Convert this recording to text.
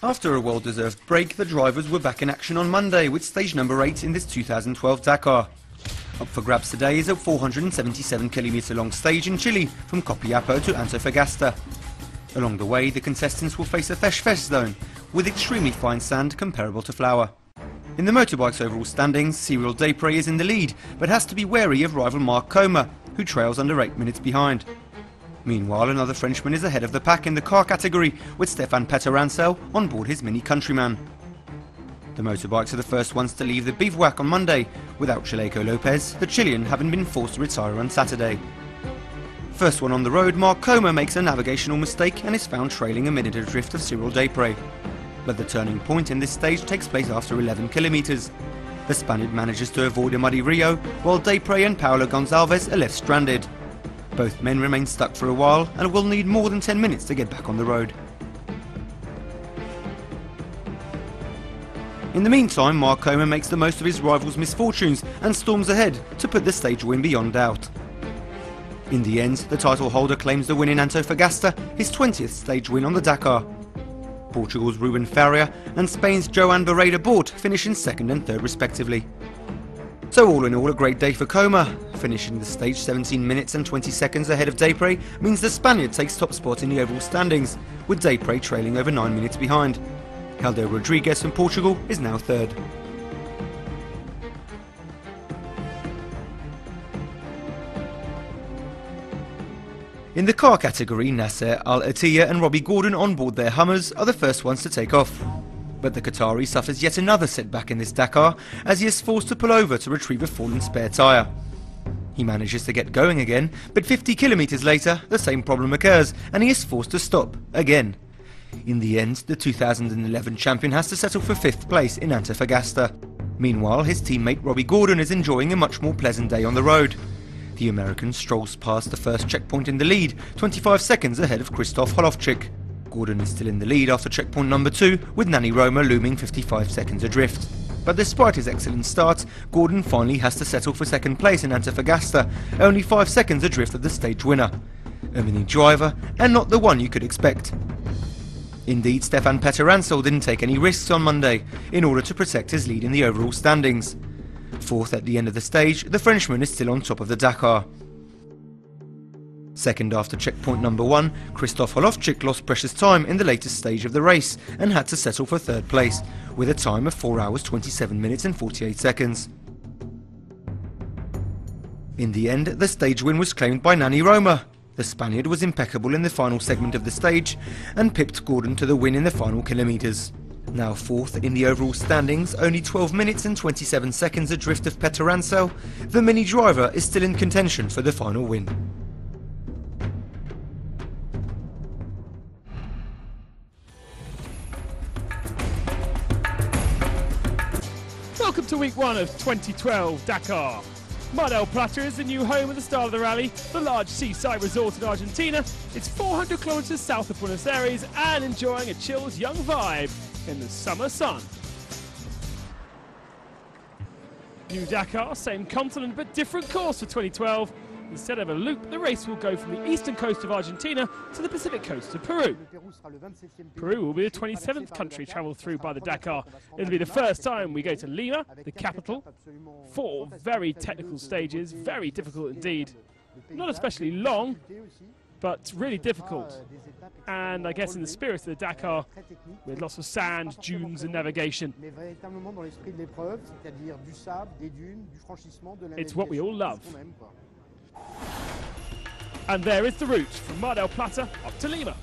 After a well-deserved break, the drivers were back in action on Monday with stage number 8 in this 2012 Dakar. Up for grabs today is a 477km long stage in Chile from Copiapó to Antofagasta. Along the way, the contestants will face a fesh zone with extremely fine sand comparable to flour. In the motorbike's overall standings, Cyril Desprez is in the lead, but has to be wary of rival Marc Coma, who trails under 8 minutes behind. Meanwhile, another Frenchman is ahead of the pack in the car category, with Stéphane Petterancel on board his Mini Countryman. The motorbikes are the first ones to leave the bivouac on Monday, without Chaleco Lopez, the Chilean having been forced to retire on Saturday. First one on the road, Marc Coma makes a navigational mistake and is found trailing a minute adrift of Cyril Desprez. But the turning point in this stage takes place after 11 kilometres. The Spaniard manages to avoid a muddy Rio, while Desprez and Paulo Gonçalves are left stranded. Both men remain stuck for a while and will need more than 10 minutes to get back on the road. In the meantime, Marc Coma makes the most of his rival's misfortunes and storms ahead to put the stage win beyond doubt. In the end, the title holder claims the win in Antofagasta, his 20th stage win on the Dakar. Portugal's Ruben Faria and Spain's Joan Barreda Bort finish in second and third respectively. So all in all, a great day for Coma. Finishing the stage 17 minutes and 20 seconds ahead of Desprez means the Spaniard takes top spot in the overall standings, with Desprez trailing over 9 minutes behind. Helder Rodriguez from Portugal is now third. In the car category, Nasser Al-Attiyah and Robbie Gordon on board their Hummers are the first ones to take off. But the Qatari suffers yet another setback in this Dakar as he is forced to pull over to retrieve a fallen spare tyre. He manages to get going again, but 50 kilometres later the same problem occurs and he is forced to stop again. In the end, the 2011 champion has to settle for 5th place in Antofagasta. Meanwhile, his teammate Robbie Gordon is enjoying a much more pleasant day on the road. The American strolls past the first checkpoint in the lead, 25 seconds ahead of Krzysztof Holowczyk. Gordon is still in the lead after checkpoint number 2, with Nani Roma looming 55 seconds adrift. But despite his excellent start, Gordon finally has to settle for 2nd place in Antofagasta, only 5 seconds adrift of the stage winner. A Mini driver, and not the one you could expect. Indeed, Stéphane Petterancel didn't take any risks on Monday, in order to protect his lead in the overall standings. 4th at the end of the stage, the Frenchman is still on top of the Dakar. Second after checkpoint number 1, Krzysztof Holowczyk lost precious time in the latest stage of the race and had to settle for 3rd place, with a time of 4 hours 27 minutes and 48 seconds. In the end, the stage win was claimed by Nani Roma. The Spaniard was impeccable in the final segment of the stage and pipped Gordon to the win in the final kilometres. Now 4th in the overall standings, only 12 minutes and 27 seconds adrift of Petterancel, the Mini driver is still in contention for the final win. Welcome to week 1 of 2012 Dakar. Mar del Plata is the new home of the start of the rally, the large seaside resort in Argentina. It's 400 kilometers south of Buenos Aires and enjoying a chilled young vibe in the summer sun. New Dakar, same continent but different course for 2012. Instead of a loop, the race will go from the eastern coast of Argentina to the Pacific coast of Peru. Peru will be the 27th country travelled through by the Dakar. It'll be the first time we go to Lima, the capital. 4 very technical stages, very difficult indeed. Not especially long, but really difficult. And I guess in the spirit of the Dakar, with lots of sand, dunes and navigation. It's what we all love. And there is the route from Mar del Plata up to Lima.